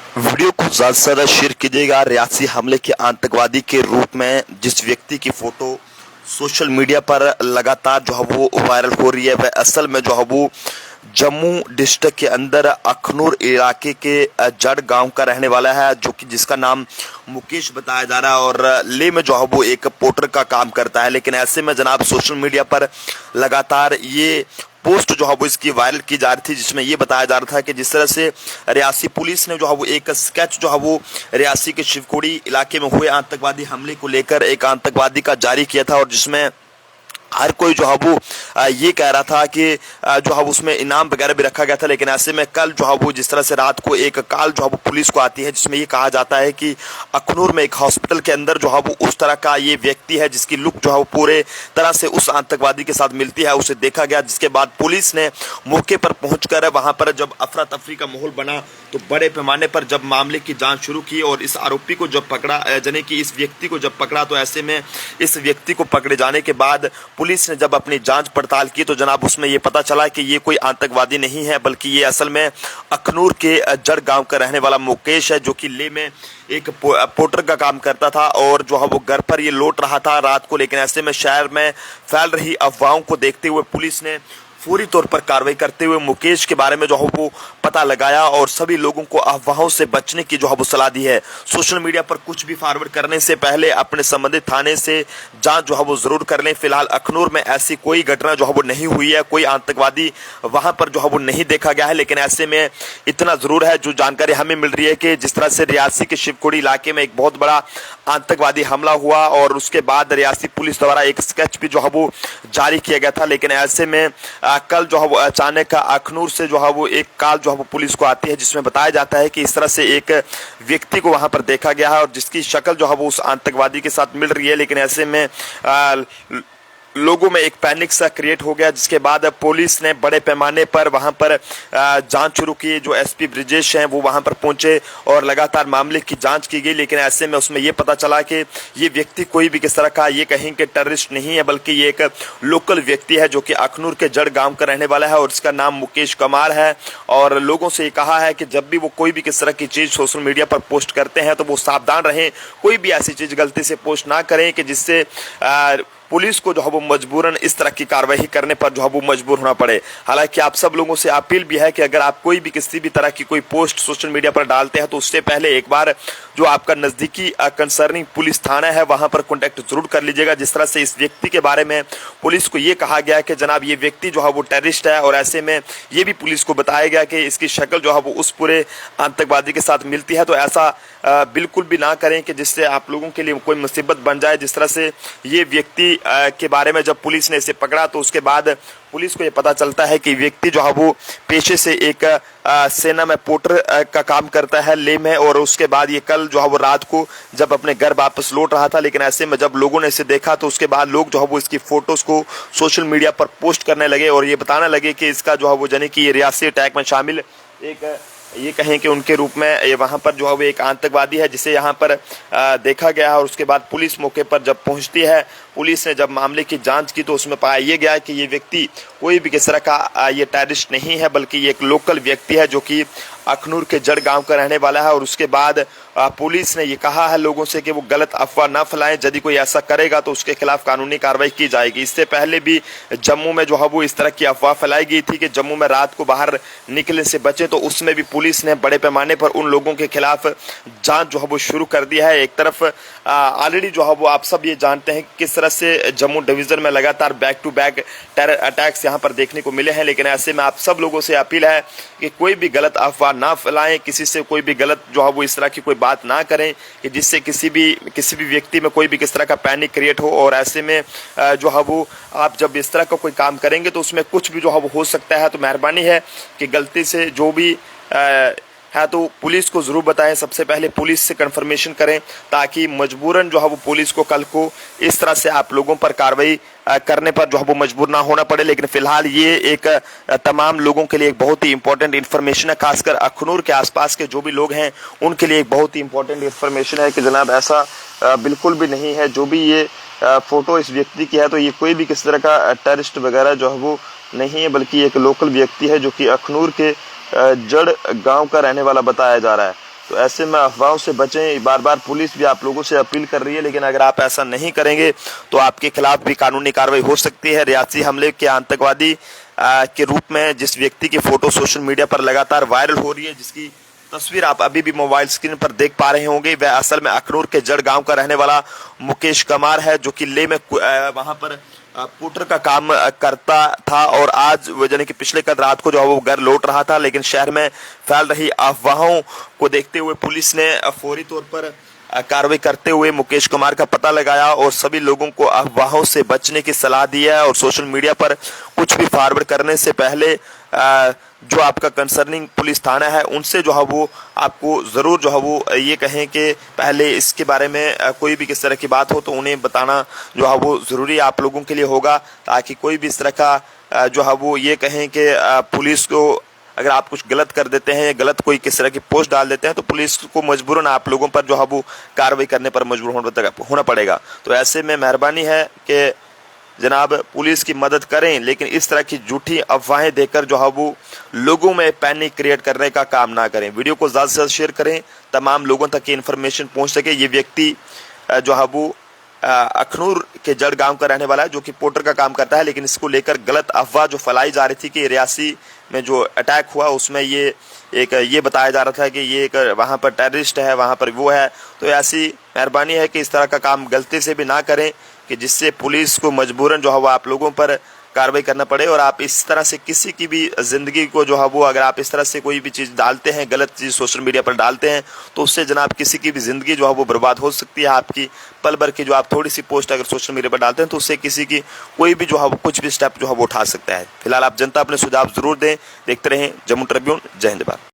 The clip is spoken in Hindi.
वीडियो को ज़्यादा से ज़्यादा शेयर कीजिएगा। रियासी हमले के आतंकवादी के रूप में जिस व्यक्ति की फोटो सोशल मीडिया पर लगातार जो है वो वायरल हो रही है, वह असल में जो है वो जम्मू डिस्ट्रिक्ट के अंदर अखनूर इलाके के जड़ गांव का रहने वाला है, जो कि जिसका नाम मुकेश बताया जा रहा है और ले में जो है वो एक पोर्टर का काम करता है। लेकिन ऐसे में जनाब सोशल मीडिया पर लगातार ये पोस्ट जो है वो इसकी वायरल की जा रही थी, जिसमें ये बताया जा रहा था कि जिस तरह से रियासी पुलिस ने जो है वो एक स्केच जो है वो रियासी के शिवकोड़ी इलाके में हुए आतंकवादी हमले को लेकर एक आतंकवादी का जारी किया था, और जिसमें हर कोई जो है वो ये कह रहा था कि जो है उसमें इनाम वगैरह भी रखा गया था। लेकिन ऐसे में कल जो है वो जिस तरह से रात को एक कॉल जो है वो पुलिस को आती है, जिसमें ये कहा जाता है कि अखनूर में एक हॉस्पिटल के अंदर जो है वो उस तरह का ये व्यक्ति है जिसकी लुक जो है वो पूरे तरह से उस आतंकवादी के साथ मिलती है, उसे देखा गया। जिसके बाद पुलिस ने मौके पर पहुंचकर वहां पर जब अफरा तफरी का माहौल बना तो बड़े पैमाने पर जब मामले की जांच शुरू की और इस आरोपी को जब पकड़ा, यानी कि इस व्यक्ति को जब पकड़ा, तो ऐसे में इस व्यक्ति को पकड़े जाने के बाद पुलिस ने जब अपनी जांच पड़ताल की तो जनाब उसमें यह पता चला कि ये कोई आतंकवादी नहीं है, बल्कि ये असल में अखनूर के जड़ गांव का रहने वाला मुकेश है, जो कि ले में एक पोर्टर का काम करता था और जो है वो घर पर ये लौट रहा था रात को। लेकिन ऐसे में शहर में फैल रही अफवाहों को देखते हुए पुलिस ने पूरी तौर पर कार्रवाई करते हुए मुकेश के बारे में जो है वो पता लगाया और सभी लोगों को अफवाहों से बचने की जो है वो सलाह दी है। सोशल मीडिया पर कुछ भी फॉरवर्ड करने से पहले अपने संबंधित थाने से जांच जो है वो जरूर कर लें। फिलहाल अखनूर में ऐसी कोई घटना जो है वो नहीं हुई है, कोई आतंकवादी वहां पर जो है वो नहीं देखा गया है। लेकिन ऐसे में इतना जरूर है, जो जानकारी हमें मिल रही है कि जिस तरह से रियासी के शिवकोड़ी इलाके में एक बहुत बड़ा आतंकवादी हमला हुआ और उसके बाद रियासी पुलिस द्वारा एक स्केच भी जो है वो जारी किया गया था। लेकिन ऐसे में कल जो है वो अचानक अखनूर से जो है वो एक कॉल जो है वो पुलिस को आती है, जिसमें बताया जाता है कि इस तरह से एक व्यक्ति को वहां पर देखा गया है और जिसकी शक्ल जो है वो उस आतंकवादी के साथ मिल रही है। लेकिन ऐसे में लोगों में एक पैनिक सा क्रिएट हो गया, जिसके बाद पुलिस ने बड़े पैमाने पर वहां पर जांच शुरू की। जो एसपी ब्रिजेश हैं वो वहां पर पहुंचे और लगातार मामले की जांच की गई। लेकिन ऐसे में उसमें ये पता चला कि ये व्यक्ति कोई भी किस तरह का ये कहीं के टेररिस्ट नहीं है, बल्कि ये एक लोकल व्यक्ति है जो कि अखनूर के जड़ गांव का रहने वाला है और इसका नाम मुकेश कुमार है। और लोगों से ये कहा है कि जब भी वो कोई भी किस तरह की चीज सोशल मीडिया पर पोस्ट करते हैं तो वो सावधान रहें, कोई भी ऐसी चीज गलती से पोस्ट ना करें कि जिससे पुलिस को जो है वो मजबूरन इस तरह की कार्रवाई करने पर जो है वो मजबूर होना पड़े। हालांकि आप सब लोगों से अपील भी है कि अगर आप कोई भी किसी भी तरह की कोई पोस्ट सोशल मीडिया पर डालते हैं तो उससे पहले एक बार जो आपका नजदीकी कंसर्निंग पुलिस थाना है वहां पर कॉन्टेक्ट जरूर कर लीजिएगा। जिस तरह से इस व्यक्ति के बारे में पुलिस को ये कहा गया कि जनाब ये व्यक्ति जो है वो टेररिस्ट है, और ऐसे में ये भी पुलिस को बताया गया कि इसकी शक्ल जो है वो उस पूरे आतंकवादी के साथ मिलती है। तो ऐसा बिल्कुल भी ना करें कि जिससे आप लोगों के लिए कोई मुसीबत बन जाए। जिस तरह से ये व्यक्ति के बारे में जब पुलिस ने इसे पकड़ा तो उसके बाद पुलिस को ये पता चलता है कि व्यक्ति जो है वो पेशे से एक सेना में पोर्टर का काम करता है ले में, और उसके बाद ये कल जो है वो रात को जब अपने घर वापस लौट रहा था। लेकिन ऐसे में जब लोगों ने इसे देखा तो उसके बाद लोग जो है वो इसकी फोटोज को सोशल मीडिया पर पोस्ट करने लगे और ये बताने लगे कि इसका जो है वो यानी कि ये रियासी अटैक में शामिल एक ये कहें कि उनके रूप में ये वहां पर जो है वो एक आतंकवादी है जिसे यहाँ पर देखा गया है। और उसके बाद पुलिस मौके पर जब पहुंचती है, पुलिस ने जब मामले की जांच की तो उसमें पाया ये गया कि ये व्यक्ति कोई भी किस तरह का ये टेररिस्ट नहीं है, बल्कि ये एक लोकल व्यक्ति है जो कि अखनूर के जड़ गांव का रहने वाला है। और उसके बाद पुलिस ने ये कहा है लोगों से कि वो गलत अफवाह ना फैलाएं, यदि कोई ऐसा करेगा तो उसके खिलाफ कानूनी कार्रवाई की जाएगी। इससे पहले भी जम्मू में जो है वो इस तरह की अफवाह फैलाई गई थी कि जम्मू में रात को बाहर निकलने से बचे, तो उसमें भी पुलिस ने बड़े पैमाने पर उन लोगों के खिलाफ जांच जो है वो शुरू कर दिया है। एक तरफ ऑलरेडी जो है वो आप सब ये जानते हैं किस तरह से जम्मू डिवीजन में लगातार back to back terror attacks यहाँ पर देखने को मिले हैं। लेकिन ऐसे में आप सब लोगों से अपील है कि कोई भी गलत अफवाह ना फैलाएं, किसी से कोई भी गलत जो है वो इस तरह की कोई बात ना करें कि जिससे किसी भी व्यक्ति में कोई भी किस तरह का पैनिक क्रिएट हो। और ऐसे में जो है वो आप जब इस तरह का कोई काम करेंगे तो उसमें कुछ भी जो है वो हो सकता है। तो मेहरबानी है कि गलती से जो भी है तो पुलिस को जरूर बताएं, सबसे पहले पुलिस से कंफर्मेशन करें ताकि मजबूरन जो है वो पुलिस को कल को इस तरह से आप लोगों पर कार्रवाई करने पर जो है वो मजबूर ना होना पड़े। लेकिन फिलहाल ये एक तमाम लोगों के लिए एक बहुत ही इंपॉर्टेंट इन्फॉर्मेशन है, खासकर अखनूर के आसपास के जो भी लोग हैं उनके लिए एक बहुत ही इंपॉर्टेंट इन्फॉर्मेशन है कि जनाब ऐसा बिल्कुल भी नहीं है। जो भी ये फोटो इस व्यक्ति की है तो ये कोई भी किस तरह का टेररिस्ट वगैरह जो है वो नहीं है, बल्कि एक लोकल व्यक्ति है जो कि अखनूर के जड़ गांव का रहने वाला बताया जा रहा है। तो ऐसे में अफवाहों से बचें। बार बार पुलिस भी आप लोगों से अपील कर रही है, लेकिन अगर आप ऐसा नहीं करेंगे तो आपके खिलाफ भी कानूनी कार्रवाई हो सकती है। रियासी हमले के आतंकवादी के रूप में जिस व्यक्ति की फोटो सोशल मीडिया पर लगातार वायरल हो रही है, जिसकी तस्वीर आप अभी भी मोबाइल स्क्रीन पर देख पा रहे होंगे, वह असल में अखनूर के जड़ गांव का रहने वाला मुकेश कुमार है, जो कि लेह में वहां पर पुटर का काम करता था। और आज यानी कि पिछले कल रात को जो वो घर लौट रहा था, लेकिन शहर में फैल रही अफवाहों को देखते हुए पुलिस ने फौरी तौर पर कार्रवाई करते हुए मुकेश कुमार का पता लगाया और सभी लोगों को अफवाहों से बचने की सलाह दी है। और सोशल मीडिया पर कुछ भी फॉरवर्ड करने से पहले जो आपका कंसर्निंग पुलिस थाना है उनसे जो है वो आपको ज़रूर जो है वो ये कहें कि पहले इसके बारे में कोई भी किस तरह की बात हो तो उन्हें बताना जो है वो ज़रूरी आप लोगों के लिए होगा, ताकि कोई भी इस तरह का जो है वो ये कहें कि पुलिस को अगर आप कुछ गलत कर देते हैं या गलत कोई किस तरह की पोस्ट डाल देते हैं तो पुलिस को मजबूरन आप लोगों पर जो है वो कार्रवाई करने पर मजबूर होना पड़ेगा। तो ऐसे में मेहरबानी है कि जनाब पुलिस की मदद करें, लेकिन इस तरह की झूठी अफवाहें देकर जो है वो लोगों में पैनिक क्रिएट करने का काम ना करें। वीडियो को ज़्यादा से ज़्यादा शेयर करें, तमाम लोगों तक ये इन्फॉर्मेशन पहुंच सके। ये व्यक्ति जो है वो अखनूर के जड़ गांव का रहने वाला है, जो कि पोर्टर का काम करता है, लेकिन इसको लेकर गलत अफवाह जो फैलाई जा रही थी कि रियासी में जो अटैक हुआ उसमें ये बताया जा रहा था कि ये एक वहाँ पर टेररिस्ट है, वहाँ पर वो है। तो ऐसी मेहरबानी है कि इस तरह का काम गलती से भी ना करें कि जिससे पुलिस को मजबूरन जो है वो आप लोगों पर कार्रवाई करना पड़े। और आप इस तरह से किसी की भी ज़िंदगी को जो है वो अगर आप इस तरह से कोई भी चीज़ डालते हैं, गलत चीज़ सोशल मीडिया पर डालते हैं, तो उससे जनाब किसी की भी ज़िंदगी जो है वो बर्बाद हो सकती है। आपकी पल भर की जो आप थोड़ी सी पोस्ट अगर सोशल मीडिया पर डालते हैं तो उससे किसी की कोई भी जो है वो कुछ भी स्टेप जो है वो उठा सकता है। फिलहाल आप जनता अपने सुझाव ज़रूर दें। देखते रहें जम्मू ट्रिब्यून। जय हिंद।